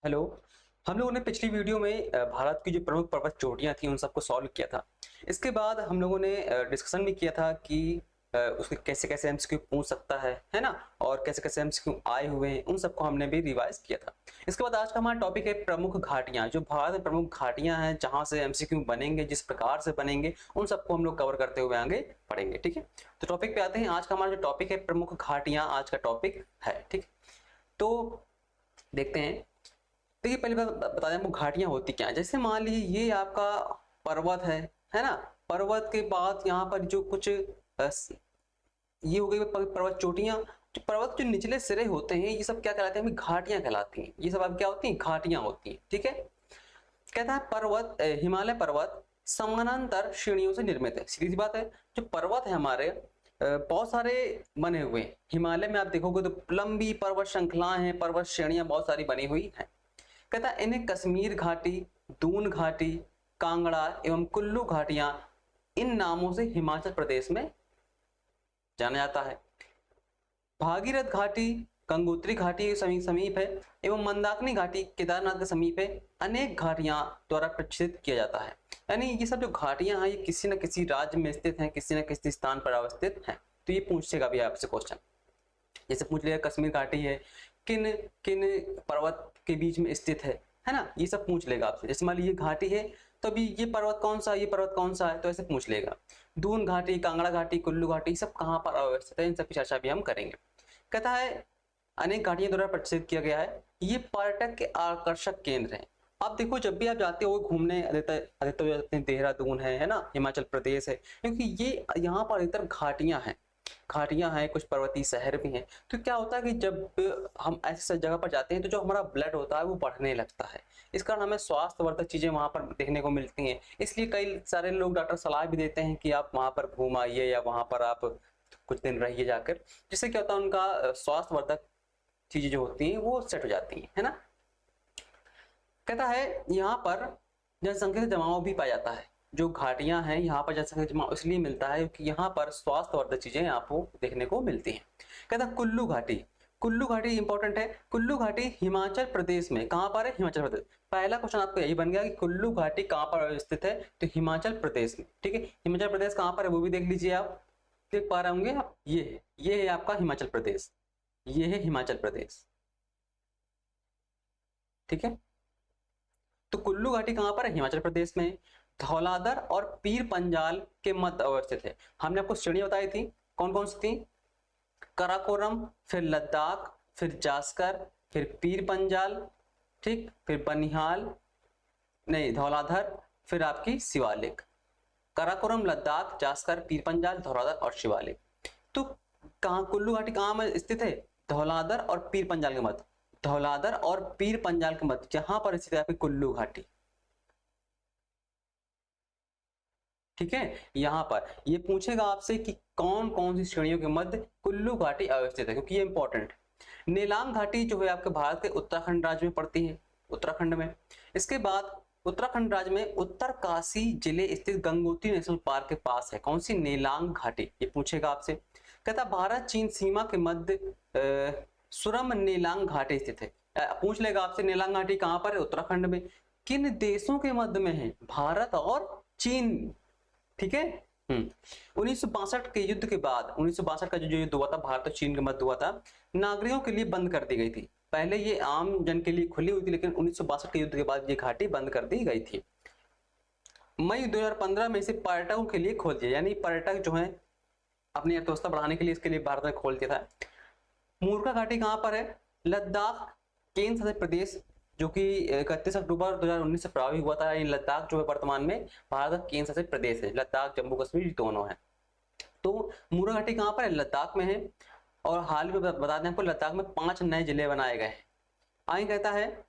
Hello. हम लोगों ने पिछली वीडियो में भारत की जो प्रमुख पर्वत चोटियां थी उन सबको सॉल्व किया था। इसके बाद हम लोगों ने डिस्कशन भी किया था कि उसके कैसे कैसे एमसीक्यू पूछ सकता है ना, और कैसे कैसे एमसीक्यू आए हुए हैं उन सबको हमने भी रिवाइज किया था। इसके बाद आज का हमारा टॉपिक है प्रमुख घाटियां। जो भारत में प्रमुख घाटियां हैं जहां से एमसीक्यू बनेंगे, जिस प्रकार से बनेंगे, उन सबको हम लोग कवर करते हुए आगे पढ़ेंगे। ठीक है, तो टॉपिक पे आते हैं। आज का हमारा जो टॉपिक है प्रमुख घाटियां, आज का टॉपिक है। ठीक, तो देखते हैं। देखिए, पहले बता दें आपको घाटियां होती क्या है। जैसे मान लीजिए ये आपका पर्वत है ना। पर्वत के बाद यहाँ पर जो कुछ ये हो गई पर्वत चोटियां। जो पर्वत जो निचले सिरे होते हैं ये सब क्या कहलाते हैं? घाटियां कहलाती हैं। ये सब अब क्या होती हैं? घाटियां होती हैं। ठीक है, कहता है पर्वत हिमालय पर्वत समानांतर श्रेणियों से निर्मित है। सीधी सी बात है, जो पर्वत है हमारे बहुत सारे बने हुए हैं। हिमालय में आप देखोगे तो लंबी पर्वत श्रृंखलाएं हैं, पर्वत श्रेणियां बहुत सारी बनी हुई हैं। कहता है इन्हें कश्मीर घाटी, दून घाटी, कांगड़ा एवं कुल्लू घाटियां, इन नामों से हिमाचल प्रदेश में जाना जाता है। भागीरथ घाटी गंगोत्री घाटी के समीप है एवं मंदाकिनी घाटी केदारनाथ के समीप है। अनेक घाटियां द्वारा प्रक्षिप्त किया जाता है। यानी ये सब जो घाटियां हैं ये किसी न किसी राज्य में स्थित हैं, किसी न किसी स्थान पर अवस्थित हैं। तो ये पूछेगा भी आपसे क्वेश्चन। जैसे पूछ लिया कश्मीर घाटी है, किन किन पर्वत के बीच में स्थित है ना, ये सब पूछ लेगा आपसे। जैसे मान लीजिए घाटी है तो अभी ये पर्वत कौन सा है, ये पर्वत कौन सा है, तो ऐसे पूछ लेगा। दून घाटी, कांगड़ा घाटी, कुल्लू घाटी, सब कहाँ पर अवस्थित है, इन सब की चर्चा भी हम करेंगे। कहता है अनेक घाटियों द्वारा प्रदर्शित किया गया है। ये पर्यटक के आकर्षक केंद्र हैं। आप देखो जब भी आप जाते हो घूमने, अधिकतर जाते हैं देहरादून है ना, हिमाचल प्रदेश है, क्योंकि ये यहाँ पर अधिकतर घाटियां हैं, कुछ पर्वतीय शहर भी हैं। तो क्या होता है कि जब हम ऐसी जगह पर जाते हैं तो जो हमारा ब्लड होता है वो बढ़ने लगता है। इस कारण हमें स्वास्थ्यवर्धक चीजें वहां पर देखने को मिलती हैं। इसलिए कई सारे लोग, डॉक्टर सलाह भी देते हैं कि आप वहां पर घूम आइए या वहां पर आप कुछ दिन रहिए जाकर, जिससे क्या होता है उनका स्वास्थ्यवर्धक चीजें जो होती हैं वो सेट हो जाती हैं, है ना। कहता है यहाँ पर जनसंख्या जमाव भी पाया जाता है। जो घाटियां हैं यहाँ पर जनसंख्या जमाव इसलिए मिलता है क्योंकि यहाँ पर स्वास्थ्यवर्धक चीजें आपको देखने को मिलती हैं। कहता है कुल्लू घाटी, कुल्लू घाटी इंपॉर्टेंट है। कुल्लू घाटी हिमाचल प्रदेश में कहां पर है? हिमाचल प्रदेश। पहला क्वेश्चन आपको यही बन गया कि कुल्लू घाटी कहां पर स्थित है, तो हिमाचल प्रदेश में। ठीक है, हिमाचल प्रदेश कहां पर है वो भी देख लीजिए। आप देख पा रहे होंगे आप, ये है आपका हिमाचल प्रदेश, ये है हिमाचल प्रदेश। ठीक है, तो कुल्लू घाटी कहां पर है? हिमाचल प्रदेश में। धौलाधर और पीर पंजाल के मध्य अवस्थित है। हमने आपको श्रेणियां बताई थी, कौन कौन सी थी? कराकोरम, फिर लद्दाख, फिर जास्कर, फिर पीर पंजाल, ठीक, फिर बनिहाल, नहीं धौलाधर, फिर आपकी शिवालिक। कराकोरम, लद्दाख, जास्कर, पीर पंजाल, धौलाधर और शिवालिक। तो कहां कुल्लू घाटी कहां में स्थित है? धौलाधर और पीर पंजाल के मध्य। धौलाधर और पीर पंजाल के मध्य जहां पर स्थित है आपकी कुल्लू घाटी। ठीक है, यहां पर ये पूछेगा आपसे कि कौन कौन सी श्रेणियों के मध्य कुल्लू घाटी अवस्थित है, क्योंकि ये इंपॉर्टेंट। नेलांग घाटी जो है आपके भारत के उत्तराखंड राज्य में पड़ती है, उत्तराखंड में। इसके बाद उत्तराखंड राज्य में उत्तरकाशी जिले स्थित गंगोत्री नेशनल पार्क के पास है। कौन सी? नेलांग घाटी। ये पूछेगा आपसे। कहता भारत चीन सीमा के मध्य सुरम नेलांग घाटी स्थित है। पूछ लेगा आपसे नेलांग घाटी कहां पर है? उत्तराखंड में। किन देशों के मध्य में है? भारत और चीन। ठीक है। 1962 के युद्ध के बाद, 1962 का जो युद्ध हुआ था भारत और चीन के मध्य हुआ था, नागरिकों के लिए बंद कर दी गई थी। पहले ये आम जन के लिए खुली हुई थी, लेकिन 1962 के युद्ध के बाद ये घाटी बंद कर दी गई थी। मई 2015 में इसे पर्यटकों के लिए खोल दिया, यानी पर्यटक जो है अपनी अर्थव्यवस्था बढ़ाने के लिए इसके लिए भारत ने खोल दिया था। मूर्खा घाटी कहां पर है? लद्दाख केंद्र शासित प्रदेश, जो कि 31 अक्टूबर 2019 से प्रभावी हुआ था। लद्दाख जो है वर्तमान में भारत का केंद्र शासित प्रदेश है। लद्दाख, जम्मू कश्मीर दोनों है। तो मूर्खा घाटी कहां पर है? लद्दाख में है। और हाल में बता दें आपको, लद्दाख में 5 नए जिले बनाए गए हैं। आगे कहता है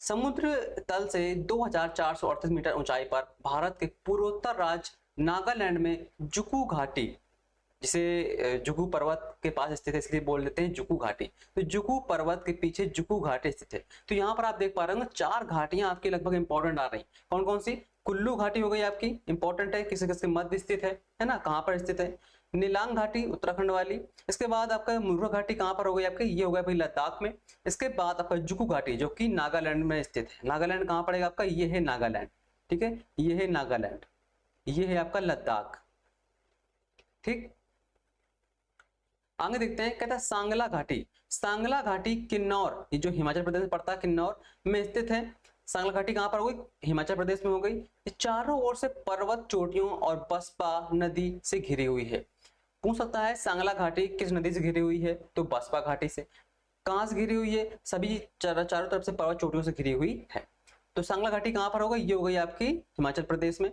समुद्र तल से 2438 मीटर ऊंचाई पर भारत के पूर्वोत्तर राज्य नागालैंड में जुकू घाटी, जिसे जुकू पर्वत के पास स्थित है इसलिए बोल देते हैं जुकू घाटी। तो जुकू पर्वत के पीछे जुकू घाटी स्थित है। तो यहाँ पर आप देख पा रहे होंगे 4 घाटियां आपकी लगभग इंपॉर्टेंट आ रही। कौन कौन सी? कुल्लू घाटी हो गई आपकी, इंपॉर्टेंट है, किसी किसके मध्य स्थित है ना, कहां पर स्थित है? नीलांग घाटी उत्तराखंड वाली। इसके बाद आपका मुर्गा घाटी कहाँ पर हो गई आपके, ये हो गया भाई लद्दाख में। इसके बाद आपका जुकू घाटी जो कि नागालैंड में स्थित है। नागालैंड कहाँ पड़ेगा आपका, ये है नागालैंड, ठीक है, ये है नागालैंड, ये है आपका लद्दाख, ठीक। आगे देखते हैं, कहता है सांगला घाटी। सांगला घाटी किन्नौर, ये जो हिमाचल प्रदेश में पड़ता है, किन्नौर में स्थित है। सांगला घाटी कहाँ पर हो गई, हिमाचल प्रदेश में हो गई। ये चारों ओर से पर्वत चोटियों और बसपा नदी से घिरी हुई है। पूछ सकता है सांगला घाटी किस नदी से घिरी हुई है, तो बसपा घाटी से। कहाँ से घिरी हुई है, सभी चारों तरफ से पर्वत चोटियों से घिरी हुई है। तो सांगला घाटी कहाँ पर होगा, ये हो गई आपकी हिमाचल प्रदेश में।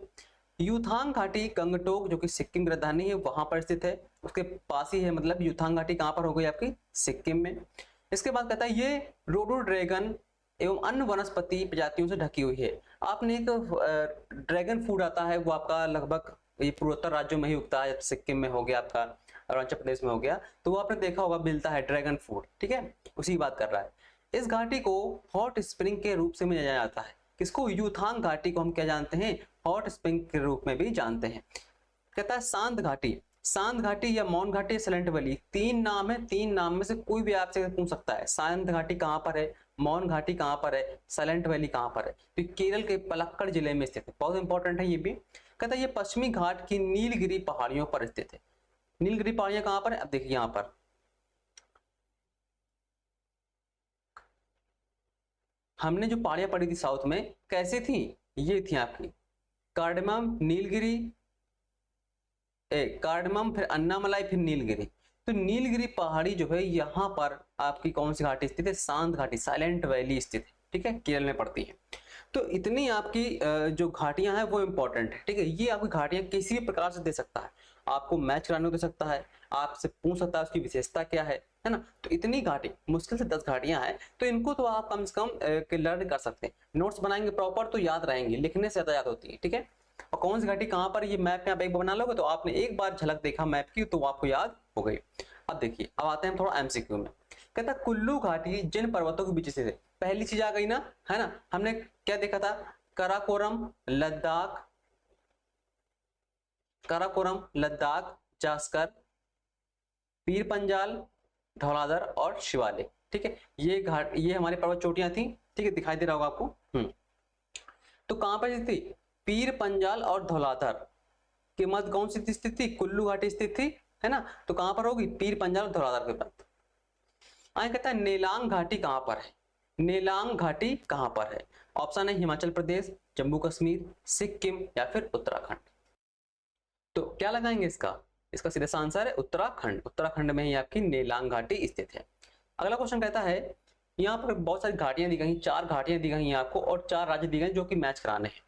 यूथांग घाटी गंगटोक जो कि सिक्किम की राजधानी है वहां पर स्थित है, उसके पास ही है, मतलब यूथांग घाटी कहाँ पर हो गई आपकी, सिक्किम में। इसके बाद कहता है ये रोडोड्रैगन एवं अन्य वनस्पति प्रजातियों से ढकी हुई है। आपने एक ड्रैगन फूड आता है, वो आपका लगभग ये पूर्वोत्तर राज्यों में ही उगता है, सिक्किम में हो गया आपका, अरुणाचल प्रदेश में हो गया, तो वो आपने देखा होगा मिलता है ड्रैगन फूड, ठीक है, उसी बात कर रहा है। इस घाटी को हॉट स्प्रिंग के रूप से में जाना जाता है। किसको, यूथांग घाटी को हम क्या जानते हैं, हॉट स्प्रिंग के रूप में भी जानते हैं। कहता है सांत घाटी। सांत घाटी या मौन घाटी, साइलेंट वैली, तीन नाम है, तीन नाम में से कोई भी आपसे पूछ सकता है। सांत घाटी कहाँ पर है, मौन घाटी कहाँ पर है, साइलेंट वैली कहाँ पर है, तो केरल के पलक्कड़ जिले में स्थित है, बहुत इंपॉर्टेंट है ये भी। कहता है ये पश्चिमी घाट की नीलगिरी पहाड़ियों पर स्थित है। नीलगिरी पहाड़ियां कहाँ पर है, अब देखिए यहाँ पर हमने जो पहाड़ियां पढ़ी थी साउथ में, कैसी थी, ये थी आपकी कार्डमम, नीलगिरी, कार्डमम, फिर अन्नामलाई, फिर नीलगिरी। तो नीलगिरी पहाड़ी जो है यहाँ पर आपकी कौन सी घाटी स्थित है, शांत घाटी, साइलेंट वैली स्थित है, ठीक है, केरल में पड़ती है। तो इतनी आपकी जो घाटियां हैं वो इंपॉर्टेंट है, ठीक है। ये आपकी घाटियां किसी भी प्रकार से दे सकता है, आपको मैच कराने को दे सकता है, आपसे पूछ सकता है उसकी विशेषता क्या है ना। तो इतनी घाटी, मुश्किल से 10 घाटियां हैं, तो इनको तो आप कम से कम लर्न कर सकते हैं। नोट्स बनाएंगे प्रॉपर तो याद रहेंगे, लिखने से ज्यादा याद होती है, ठीक है। और कौन सी घाटी कहाँ पर, ये मैप में आप एक बार बना लोगे तो आपने एक बार झलक देखा मैप की तो आपको याद हो गई। अब देखिए, अब आते हैं थोड़ा एमसीक्यू में। कहता है कुल्लू घाटी जिन पर्वतों के बीच स्थित है। पहली चीज आ गई ना, है ना, हमने क्या देखा था, कराकोरम, लद्दाख, कराकोरम, लद्दाख, जास्कर, पीर पंजाल, धौलाधर और शिवालिक, ठीक है। ये घाट, ये हमारी पर्वत चोटियां थी, ठीक है, दिखाई दे रहा होगा आपको। तो कहां पर स्थित थी, पीर पंजाल और धौलाधर के मध्य कौन सी स्थित थी, कुल्लू घाटी स्थित थी, है ना। तो कहां पर होगी, पीर पंजाल और धौलाधर के मध्य। आगे कहता है नेलांग घाटी कहां पर है, नेलांग घाटी कहां पर है। ऑप्शन है हिमाचल प्रदेश, जम्मू कश्मीर, सिक्किम या फिर उत्तराखंड। तो क्या लगाएंगे इसका, इसका सीधा सा आंसर है उत्तराखंड। उत्तराखंड में ही आपकी नेलांग घाटी स्थित है। अगला क्वेश्चन कहता है, यहाँ पर बहुत सारी घाटियां दी गई, 4 घाटियां दी गई आपको और 4 राज्य दिए गए जो कि मैच कराने हैं।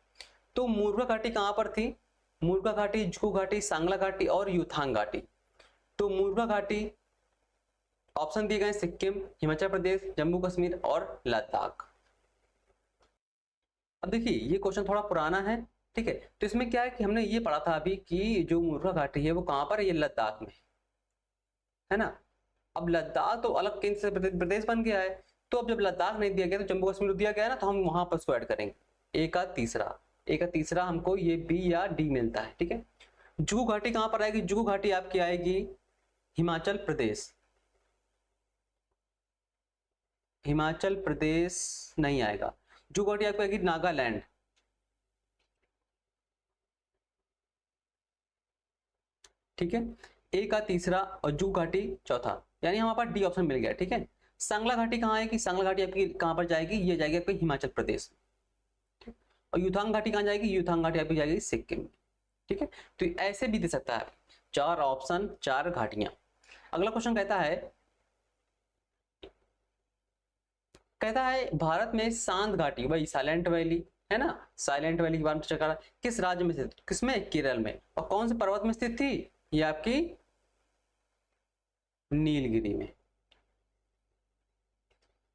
तो मुर्गा घाटी कहां पर थी, मुर्गा घाटी, जुकू घाटी, सांगला घाटी और यूथांग घाटी। तो मुर्गा घाटी ऑप्शन दिए गए सिक्किम, हिमाचल प्रदेश, जम्मू कश्मीर और लद्दाख। अब देखिए ये क्वेश्चन थोड़ा पुराना है, ठीक है। तो इसमें क्या है कि हमने ये पढ़ा था अभी कि जो मुर्गा घाटी है वो कहां पर है, ये लद्दाख में है ना। अब लद्दाख तो अलग केंद्र से प्रदेश बन गया है, तो अब जब लद्दाख नहीं दिया गया तो जम्मू कश्मीर दिया गया है ना, तो हम वहां पर उसको ऐड करेंगे। ए का तीसरा हमको ये बी या डी मिलता है, ठीक है। जुगू घाटी कहां पर आएगी, जुगू घाटी आपकी आएगी हिमाचल प्रदेश, हिमाचल प्रदेश नहीं आएगा, जुगू घाटी आपको आएगी नागालैंड, ठीक है। ए का तीसरा और जुगू घाटी चौथा, यानी हमारे पास डी ऑप्शन मिल गया, ठीक है। सांगला घाटी कहाँ आएगी, सांगला घाटी आपकी कहां पर जाएगी, ये जाएगी आपकी हिमाचल प्रदेश, और यूथांग घाटी कहां जाएगी, यूथांग घाटी आपकी जाएगी सिक्किम, ठीक है। तो ऐसे भी दे सकता है, 4 ऑप्शन 4 घाटियां। अगला क्वेश्चन कहता है भारत में शांत घाटी, वही साइलेंट वैली है ना, साइलेंट वैली के बारे में चर्चा करा, किस राज्य में स्थित, किसमें, केरल में, और कौन से पर्वत में स्थित थी, ये आपकी नीलगिरी में।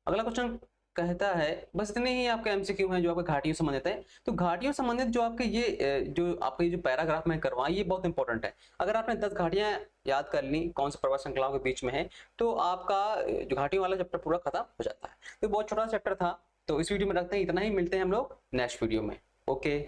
अगला क्वेश्चन कहता है, बस इतने ही आपके एमसीक्यू हैं जो आपके घाटियों से संबंधित है। तो घाटियों संबंधित जो आपके ये जो आपके जो पैराग्राफ में करवाएं, ये बहुत इंपॉर्टेंट है। अगर आपने 10 घाटियां याद कर ली कौन से पर्वत श्रृंखलाओं के बीच में है, तो आपका जो घाटियों वाला चैप्टर पूरा खत्म हो जाता है। तो बहुत छोटा चैप्टर था, तो इस वीडियो में रखते हैं इतना ही, मिलते हैं हम लोग नेक्स्ट वीडियो में। ओके।